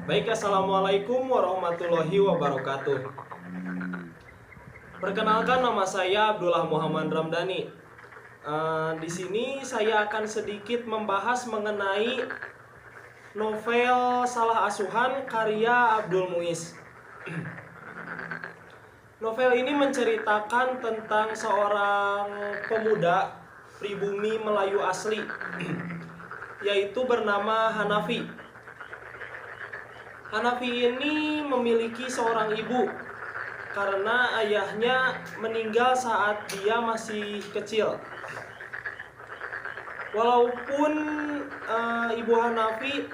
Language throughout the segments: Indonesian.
Baik, assalamualaikum warahmatullahi wabarakatuh. Perkenalkan, nama saya Abdullah Muhammad Ramdhani. Di sini saya akan sedikit membahas mengenai novel Salah Asuhan karya Abdul Muiz. Novel ini menceritakan tentang seorang pemuda pribumi Melayu asli, yaitu bernama Hanafi. Hanafi ini memiliki seorang ibu karena ayahnya meninggal saat dia masih kecil. Walaupun ibu Hanafi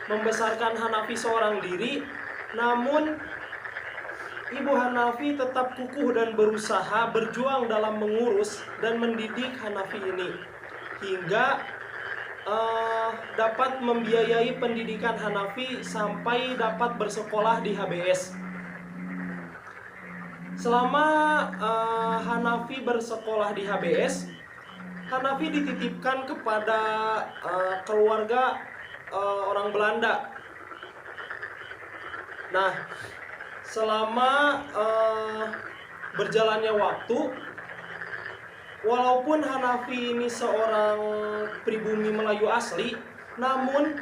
membesarkan Hanafi seorang diri, namun ibu Hanafi tetap kukuh dan berusaha berjuang dalam mengurus dan mendidik Hanafi ini hingga dapat membiayai pendidikan Hanafi sampai dapat bersekolah di HBS. Selama Hanafi bersekolah di HBS, Hanafi dititipkan kepada keluarga orang Belanda. Nah, selama berjalannya waktu, walaupun Hanafi ini seorang pribumi Melayu asli, namun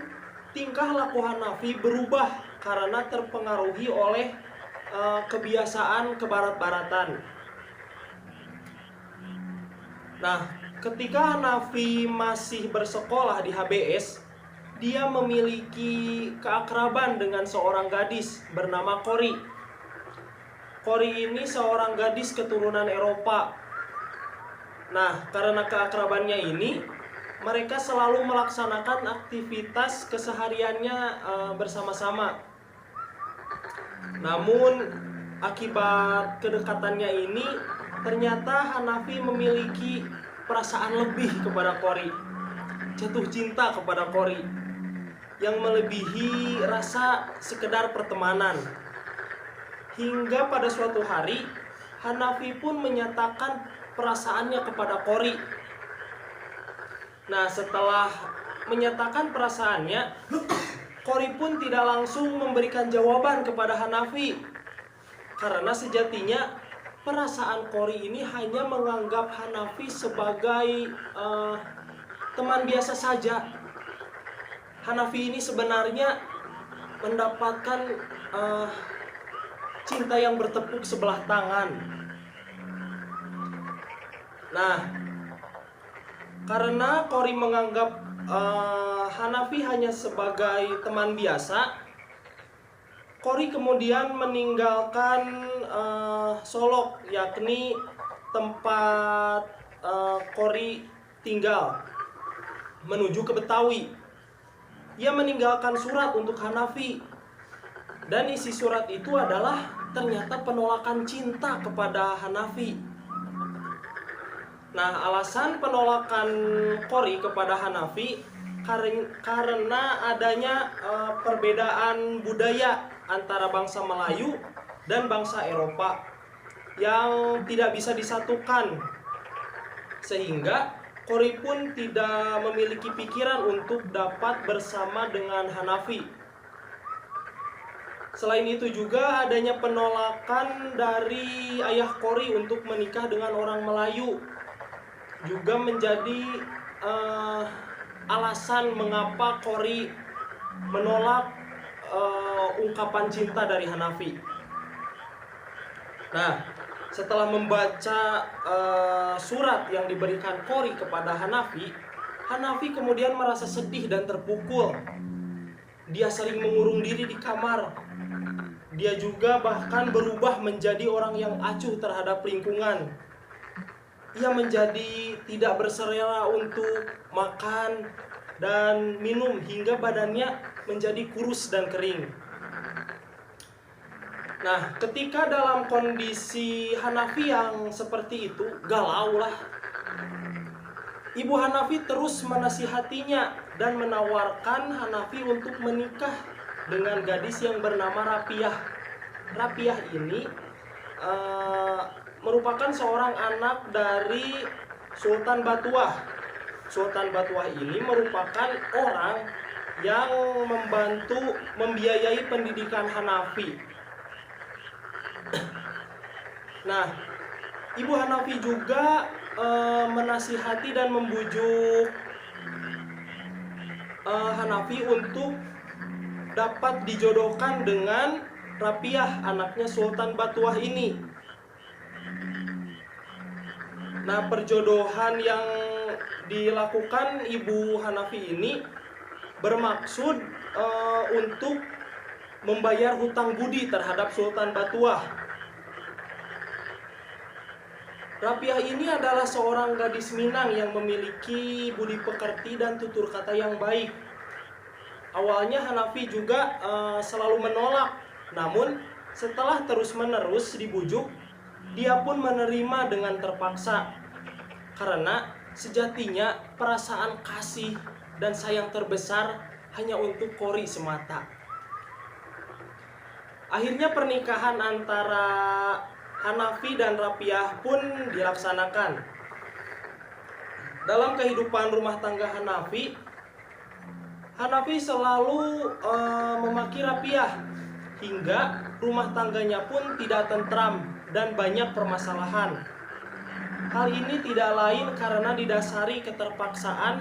tingkah laku Hanafi berubah karena terpengaruhi oleh kebiasaan kebarat-baratan. Nah, ketika Hanafi masih bersekolah di HBS, dia memiliki keakraban dengan seorang gadis bernama Kori. Kori ini seorang gadis keturunan Eropa. Nah, karena keakrabannya ini, mereka selalu melaksanakan aktivitas kesehariannya bersama-sama. Namun, akibat kedekatannya ini, ternyata Hanafi memiliki perasaan lebih kepada Kori, jatuh cinta kepada Kori, yang melebihi rasa sekedar pertemanan. Hingga pada suatu hari, Hanafi pun menyatakan perasaannya kepada Kori. Nah, setelah menyatakan perasaannya, Kori pun tidak langsung memberikan jawaban kepada Hanafi, karena sejatinya perasaan Kori ini hanya menganggap Hanafi sebagai teman biasa saja. Hanafi ini sebenarnya mendapatkan cinta yang bertepuk sebelah tangan. Nah, karena Kori menganggap Hanafi hanya sebagai teman biasa, Kori kemudian meninggalkan Solok, yakni tempat Kori tinggal, menuju ke Betawi. Ia meninggalkan surat untuk Hanafi, dan isi surat itu adalah ternyata penolakan cinta kepada Hanafi. Nah, alasan penolakan Kori kepada Hanafi karena adanya perbedaan budaya antara bangsa Melayu dan bangsa Eropa yang tidak bisa disatukan, sehingga Kori pun tidak memiliki pikiran untuk dapat bersama dengan Hanafi. Selain itu juga adanya penolakan dari ayah Kori untuk menikah dengan orang Melayu juga menjadi alasan mengapa Kori menolak ungkapan cinta dari Hanafi. Nah, setelah membaca surat yang diberikan Kori kepada Hanafi, Hanafi kemudian merasa sedih dan terpukul. Dia sering mengurung diri di kamar. Dia juga bahkan berubah menjadi orang yang acuh terhadap lingkungan. Ia menjadi tidak berselera untuk makan dan minum hingga badannya menjadi kurus dan kering. Nah, ketika dalam kondisi Hanafi yang seperti itu, galau lah. Ibu Hanafi terus menasihatinya dan menawarkan Hanafi untuk menikah dengan gadis yang bernama Rapiah. Rapiah ini merupakan seorang anak dari Sultan Batuah. Sultan Batuah ini merupakan orang yang membantu membiayai pendidikan Hanafi. Nah, Ibu Hanafi juga menasihati dan membujuk Hanafi untuk dapat dijodohkan dengan Rapiah, anaknya Sultan Batuah ini. Nah, perjodohan yang dilakukan Ibu Hanafi ini bermaksud untuk membayar hutang budi terhadap Sultan Batuah. Rapiah ini adalah seorang gadis Minang yang memiliki budi pekerti dan tutur kata yang baik. Awalnya Hanafi juga selalu menolak, namun setelah terus-menerus dibujuk, dia pun menerima dengan terpaksa. Karena sejatinya perasaan kasih dan sayang terbesar hanya untuk Qori semata. Akhirnya pernikahan antara Hanafi dan Rapiah pun dilaksanakan. Dalam kehidupan rumah tangga Hanafi selalu memaki Rapiah hingga rumah tangganya pun tidak tentram dan banyak permasalahan. Hal ini tidak lain karena didasari keterpaksaan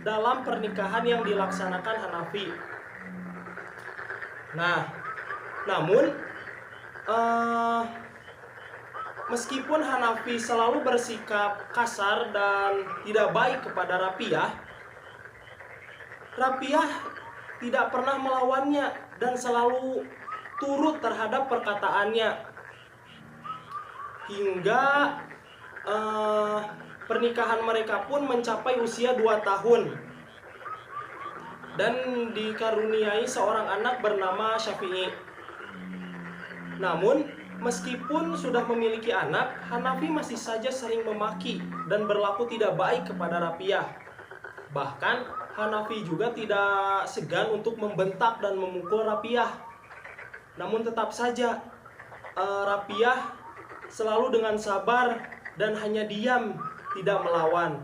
dalam pernikahan yang dilaksanakan Hanafi. Nah, namun meskipun Hanafi selalu bersikap kasar dan tidak baik kepada Rapiah tidak pernah melawannya dan selalu turut terhadap perkataannya. Hingga pernikahan mereka pun mencapai usia 2 tahun dan dikaruniai seorang anak bernama Syafi'i. Namun meskipun sudah memiliki anak, Hanafi masih saja sering memaki dan berlaku tidak baik kepada Rapiah. Bahkan Hanafi juga tidak segan untuk membentak dan memukul Rapiah. Namun tetap saja Rapiah selalu dengan sabar dan hanya diam, tidak melawan.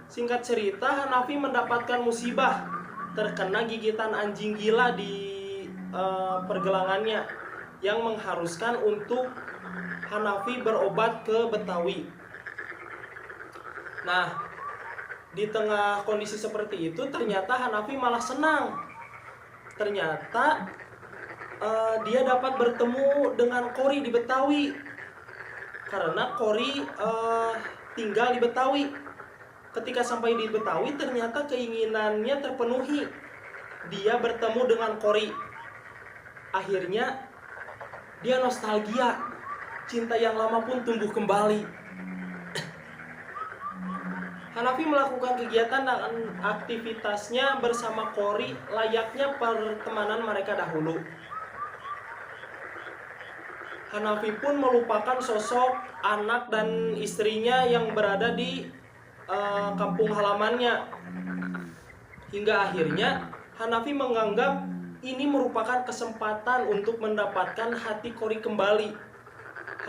Singkat cerita, Hanafi mendapatkan musibah, terkena gigitan anjing gila di pergelangannya yang mengharuskan untuk Hanafi berobat ke Betawi. Nah, di tengah kondisi seperti itu ternyata Hanafi malah senang. Ternyata dia dapat bertemu dengan Qori di Betawi. Karena Qori tinggal di Betawi. Ketika sampai di Betawi ternyata keinginannya terpenuhi. Dia bertemu dengan Qori. Akhirnya dia nostalgia. Cinta yang lama pun tumbuh kembali. Hanafi melakukan kegiatan dan aktivitasnya bersama Qori layaknya pertemanan mereka dahulu. Hanafi pun melupakan sosok anak dan istrinya yang berada di kampung halamannya. Hingga akhirnya Hanafi menganggap ini merupakan kesempatan untuk mendapatkan hati Qori kembali.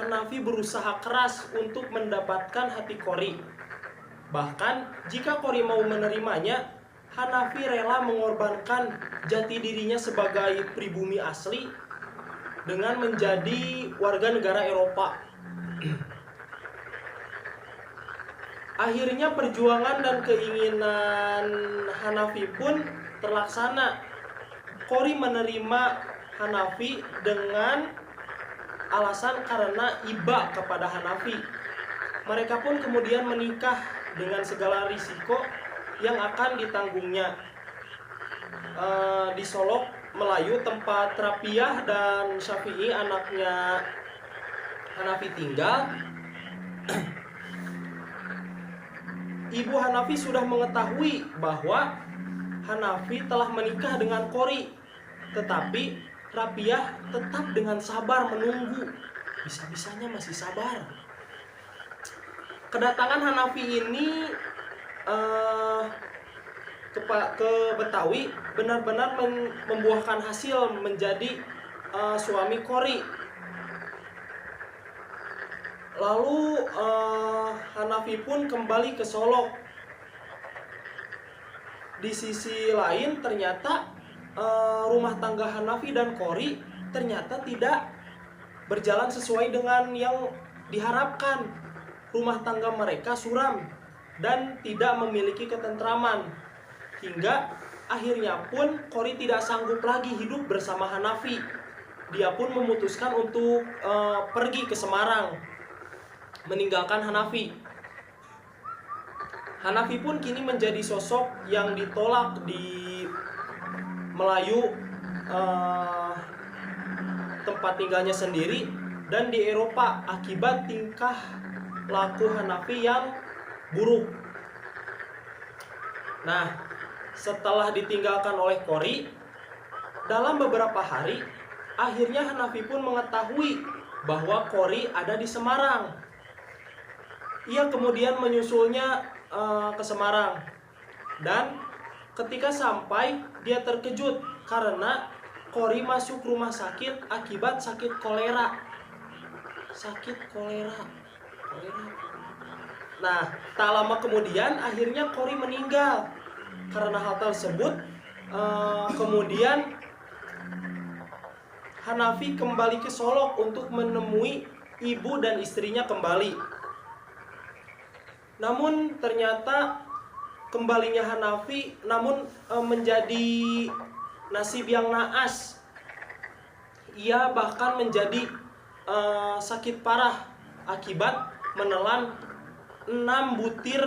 Hanafi berusaha keras untuk mendapatkan hati Qori. Bahkan jika Qori mau menerimanya, Hanafi rela mengorbankan jati dirinya sebagai pribumi asli dengan menjadi warga negara Eropa. Akhirnya perjuangan dan keinginan Hanafi pun terlaksana. Qori menerima Hanafi dengan alasan karena iba kepada Hanafi. Mereka pun kemudian menikah dengan segala risiko yang akan ditanggungnya. Di Solok, Melayu, tempat Rapiah dan Syafi'i anaknya Hanafi tinggal, Ibu Hanafi sudah mengetahui bahwa Hanafi telah menikah dengan Qori, tetapi Rapiah tetap dengan sabar menunggu. Bisa-bisanya masih sabar. Kedatangan Hanafi ini ke Betawi benar-benar membuahkan hasil menjadi suami Qori. Lalu Hanafi pun kembali ke Solok. di sisi lain ternyata rumah tangga Hanafi dan Qori ternyata tidak berjalan sesuai dengan yang diharapkan. Rumah tangga mereka suram dan tidak memiliki ketentraman. Hingga akhirnya pun Qori tidak sanggup lagi hidup bersama Hanafi. Dia pun memutuskan untuk pergi ke Semarang, meninggalkan Hanafi. Hanafi pun kini menjadi sosok yang ditolak di Melayu, tempat tinggalnya sendiri, dan di Eropa akibat tingkah laku Hanafi yang buruk. Nah, setelah ditinggalkan oleh Qori, dalam beberapa hari akhirnya Hanafi pun mengetahui bahwa Qori ada di Semarang. Ia kemudian menyusulnya ke Semarang, dan ketika sampai dia terkejut karena Qori masuk rumah sakit akibat sakit kolera. Nah, tak lama kemudian akhirnya Qori meninggal. Karena hal tersebut, kemudian Hanafi kembali ke Solok untuk menemui ibu dan istrinya kembali. Namun ternyata kembalinya Hanafi menjadi nasib yang naas. Ia bahkan menjadi sakit parah akibat menelan 6 butir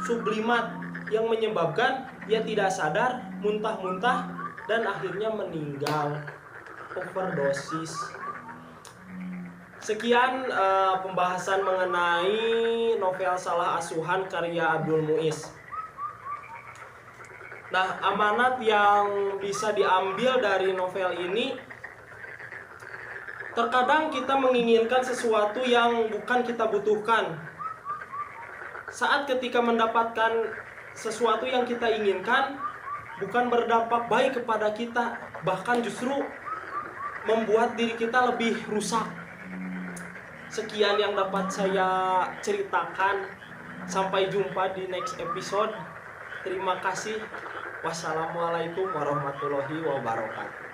sublimat yang menyebabkan ia tidak sadar, muntah-muntah, dan akhirnya meninggal overdosis. Sekian pembahasan mengenai novel Salah Asuhan karya Abdul Muiz. Nah, amanat yang bisa diambil dari novel ini, terkadang kita menginginkan sesuatu yang bukan kita butuhkan. Saat ketika mendapatkan sesuatu yang kita inginkan, bukan berdampak baik kepada kita, bahkan justru membuat diri kita lebih rusak. Sekian yang dapat saya ceritakan. Sampai jumpa di next episode. Terima kasih. Wassalamualaikum warahmatullahi wabarakatuh.